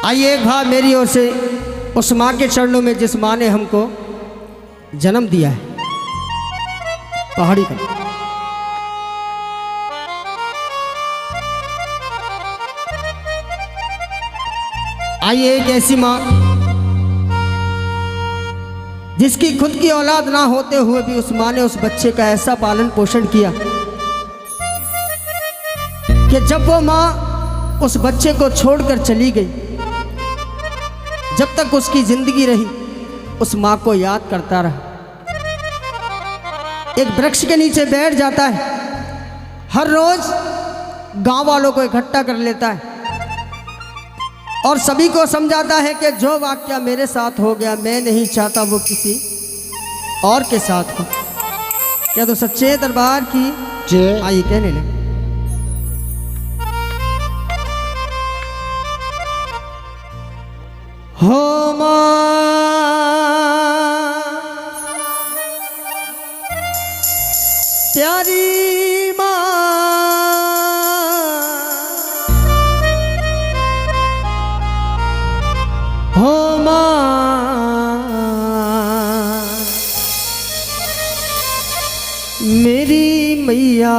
आइए एक बार मेरी ओर से उस माँ के चरणों में जिस माँ ने हमको जन्म दिया है, पहाड़ी का। आइए एक ऐसी माँ जिसकी खुद की औलाद ना होते हुए भी उस माँ ने उस बच्चे का ऐसा पालन पोषण किया कि जब वो माँ उस बच्चे को छोड़कर चली गई, जब तक उसकी जिंदगी रही उस माँ को याद करता रहा। एक वृक्ष के नीचे बैठ जाता है, हर रोज गांव वालों को इकट्ठा कर लेता है और सभी को समझाता है कि जो वाकया मेरे साथ हो गया मैं नहीं चाहता वो किसी और के साथ हो। क्या तो सच्चे दरबार की जय। आइए कहने लगे। हो मां प्यारी मां, हो मां मेरी मैया,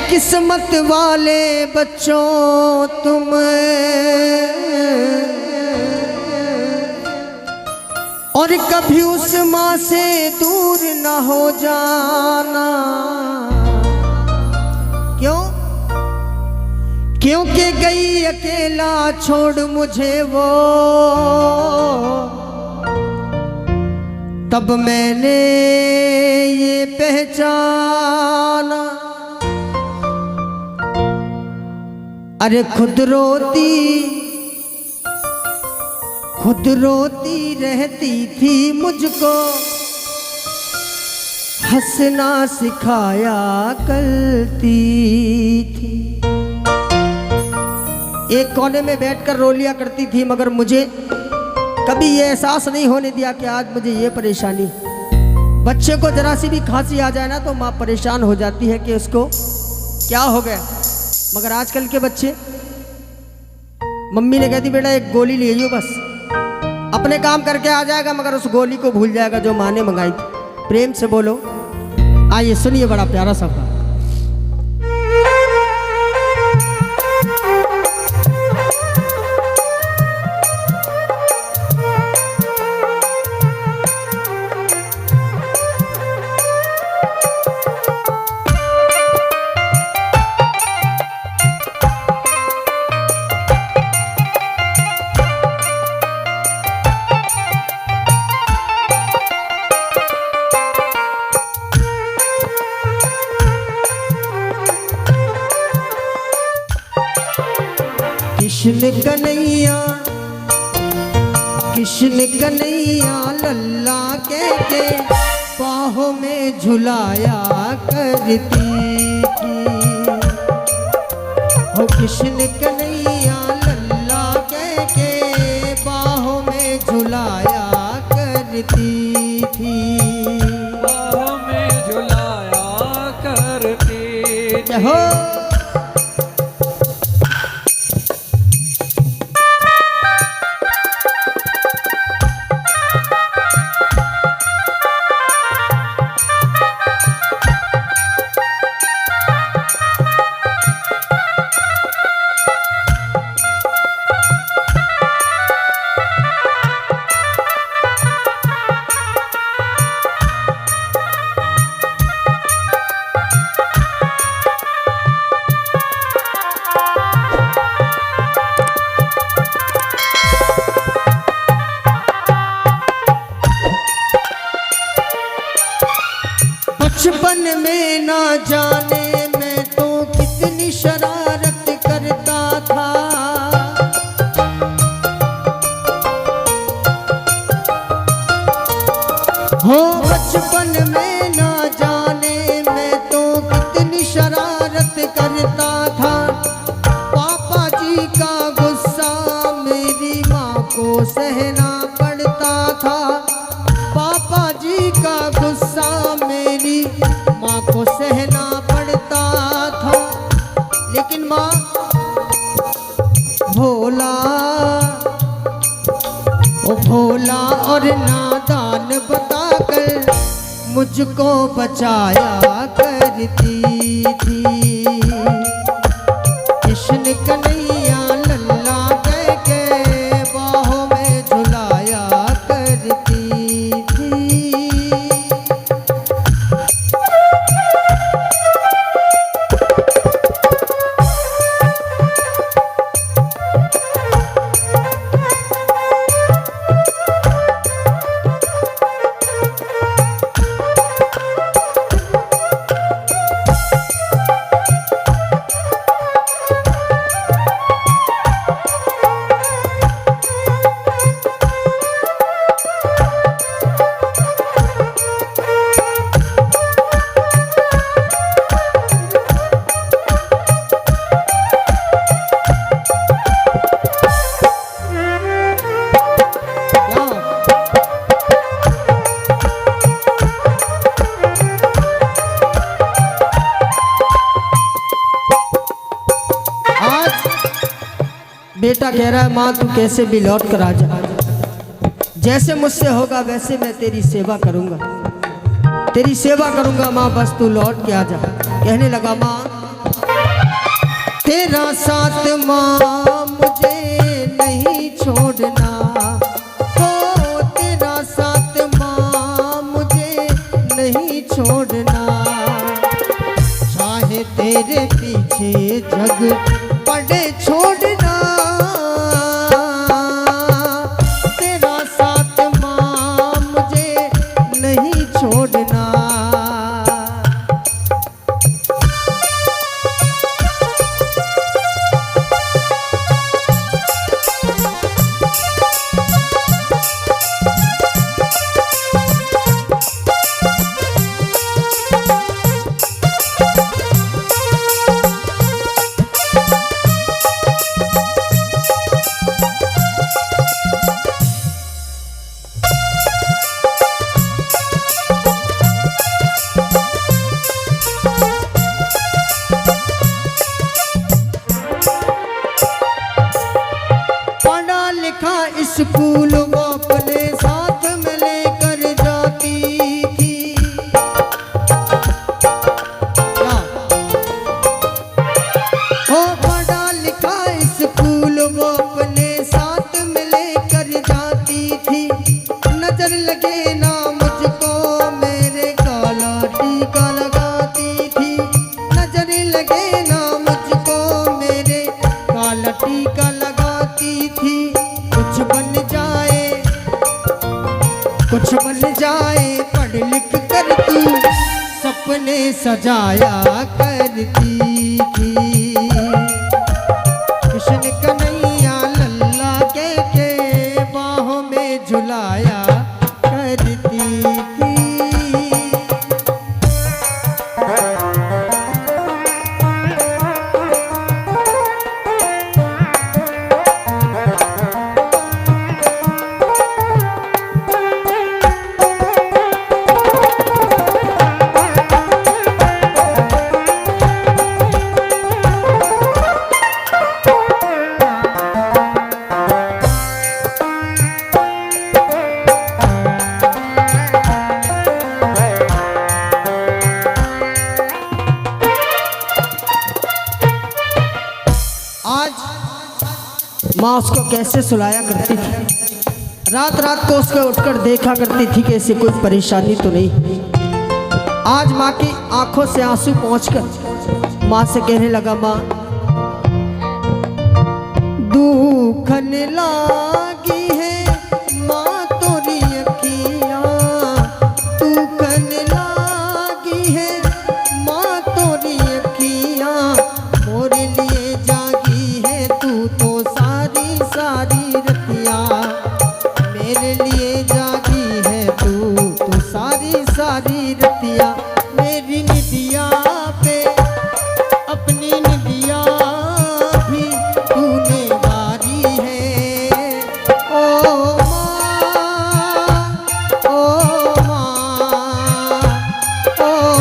किस्मत वाले बच्चों तुम और कभी उस माँ से दूर न हो जाना। क्यों? क्योंकि गई अकेला छोड़ मुझे वो, तब मैंने ये पहचाना। अरे खुद रोती रहती थी मुझको, हंसना सिखाया करती थी। एक कोने में बैठकर रो लिया करती थी, मगर मुझे कभी ये एहसास नहीं होने दिया कि आज मुझे ये परेशानी। बच्चे को जरा सी भी खांसी आ जाए ना तो माँ परेशान हो जाती है कि उसको क्या हो गया। मगर आजकल के बच्चे, मम्मी ने कहती बेटा एक गोली ले लो, बस अपने काम करके आ जाएगा, मगर उस गोली को भूल जाएगा जो माँ ने मंगाई थी। प्रेम से बोलो। आइए सुनिए बड़ा प्यारा सा बात। कृष्ण कन्हैया लल्ला के बाहों में झुलाया करती थी। हो कृष्ण कन्हैया लल्ला के बाहों में झुलाया करती थी। बाहों में झुलाया करती थी। हो बचपन में ना जाने मैं तो कितनी शरारत करता था। हो बचपन में ना जाने मैं तो कितनी शरारत करता था। पापा जी का गुस्सा मेरी माँ को सहना पड़ता था। पापा जी का गुस्सा मेरी माँ को सहना पड़ता था। लेकिन माँ भोला, ओ भोला और नादान बताकर मुझको बचाया करती थी। कृष्ण कन्हैया लल्ला कह के बाहों में झुलाया करती थी। बेटा कह रहा है माँ तू कैसे भी लौट कर आ जा, जैसे मुझसे होगा वैसे मैं तेरी सेवा करूंगा, तेरी सेवा करूंगा माँ, बस तू लौट के आ जा। कहने लगा माँ तेरा साथ माँ मुझे नहीं छोड़ना, हो तेरा साथ माँ मुझे नहीं छोड़ना, चाहे तेरे पीछे जग पड़े छोड़ना, तेरा साथ माँ मुझे नहीं छोड़ना। स्कूल वो अपने साथ में लेकर जाती थी, हो पढ़ा लिखा स्कूल वो अपने साथ में लेकर जाती थी। नजर लगे ना मुझको मेरे काला टीका लगाती थी, नजर लगे ना मुझको मेरे काला टीका लगाती थी। कुछ बन जाए पढ़ लिख कर तू सपने सजाया करती थी। कृष्ण कन्हैया लल्ला के बाहों में झुलाया करती थी। माँ उसको कैसे सुलाया करती थी, रात रात को उसको उठकर देखा करती थी कि ऐसी कोई परेशानी तो नहीं। आज माँ की आंखों से आंसू पहुंचकर माँ से कहने लगा माँ दुखन लागी है माँ तोरी अखियाँ, दुखन लागी है माँ तोरी अखियाँ, मोरे लिए जागी है तू तो सारी रतियाँ, मेरे लिए जागी है तू सारी रतियाँ। मेरी निदिया पे अपनी निदिया भी तूने वारी है। ओ माँ, ओ माँ, ओ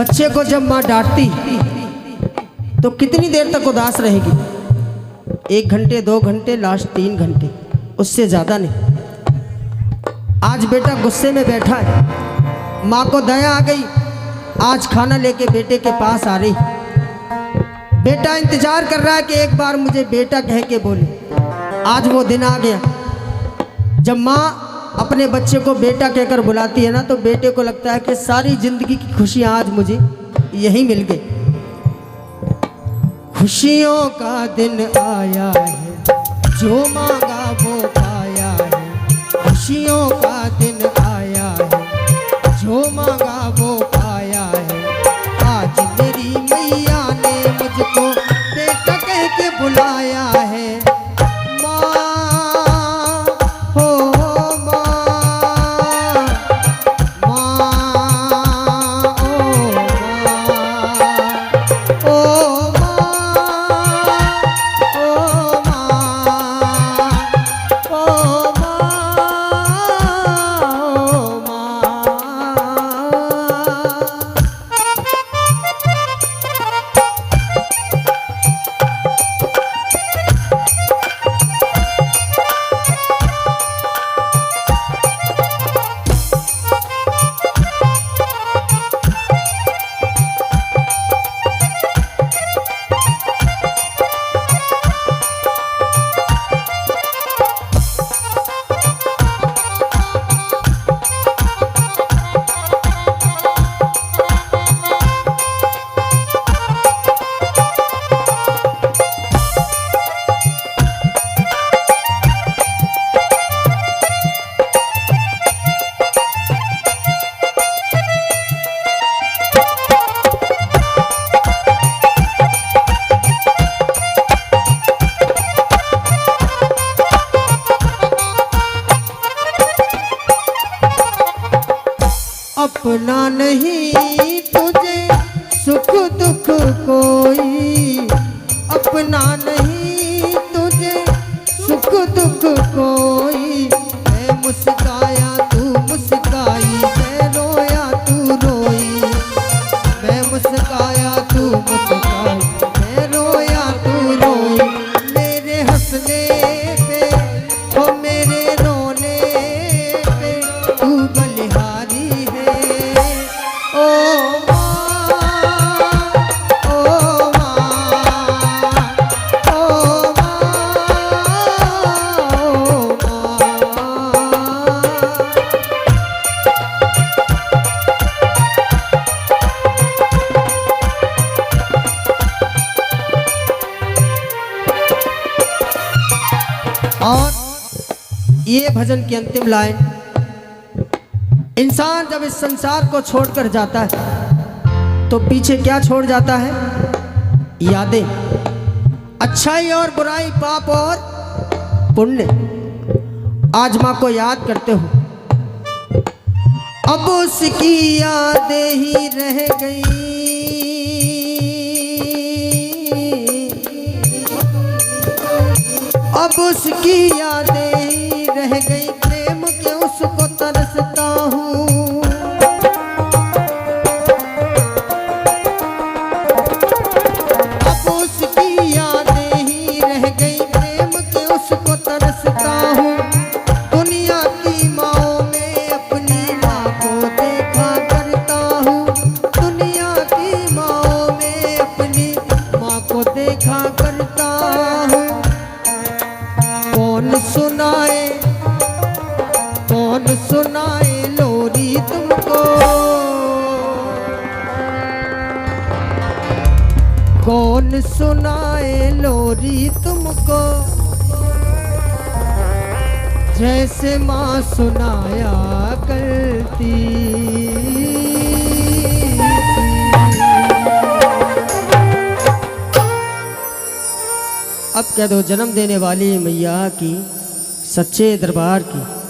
बच्चे को जब माँ डांटती तो कितनी देर तक उदास रहेगी? 1 घंटे, 2 घंटे, लास्ट 3 घंटे, उससे ज़्यादा नहीं। आज बेटा गुस्से में बैठा है, माँ को दया आ गई, आज खाना लेके बेटे के पास आ रही। बेटा इंतजार कर रहा है कि एक बार मुझे बेटा कह के बोले। आज वो दिन आ गया जब माँ अपने बच्चे को बेटा कहकर बुलाती है ना, तो बेटे को लगता है कि सारी जिंदगी की खुशियाँ आज मुझे यही मिल गई। खुशियों का दिन आया है, जो मांगा वो पाया है। खुशियों का दिन आया है, जो मांगा वो पाया है। आज मेरी मैया ने मुझको बेटा कह के बुलाया है। अपना नहीं तुझे सुख दुख कोई, अपना नहीं तुझे सुख दुख कोई। मैं मुस्काया तू मुस्काई, मैं रोया तू रोई। मैं मुस्काया तू मुस्काई, मैं रोया तू रोई। मेरे हंसने पे ओ मेरे रोने पे तू बलिहारी। और ये भजन की अंतिम लाइन, इंसान जब इस संसार को छोड़कर जाता है तो पीछे क्या छोड़ जाता है? यादें, अच्छाई और बुराई, पाप और पुण्य। आज माँ को याद करते हो, अब उसकी यादें ही रह गई। अब उसकी यादें ही रह गई, प्रेम के उसको तरसता हूँ। अब उसकी यादें ही रह गई, प्रेम के उसको तरसता हूँ। दुनिया की माँओं में अपनी माँ को देखा करता हूँ। दुनिया की माँओं में अपनी माँ को देखा करता हूँ। कौन सुनाए लोरी तुमको? कौन सुनाए लोरी तुमको? जैसे माँ सुनाया करती। अब कह दो जन्म देने वाली मैया की, सच्चे दरबार की।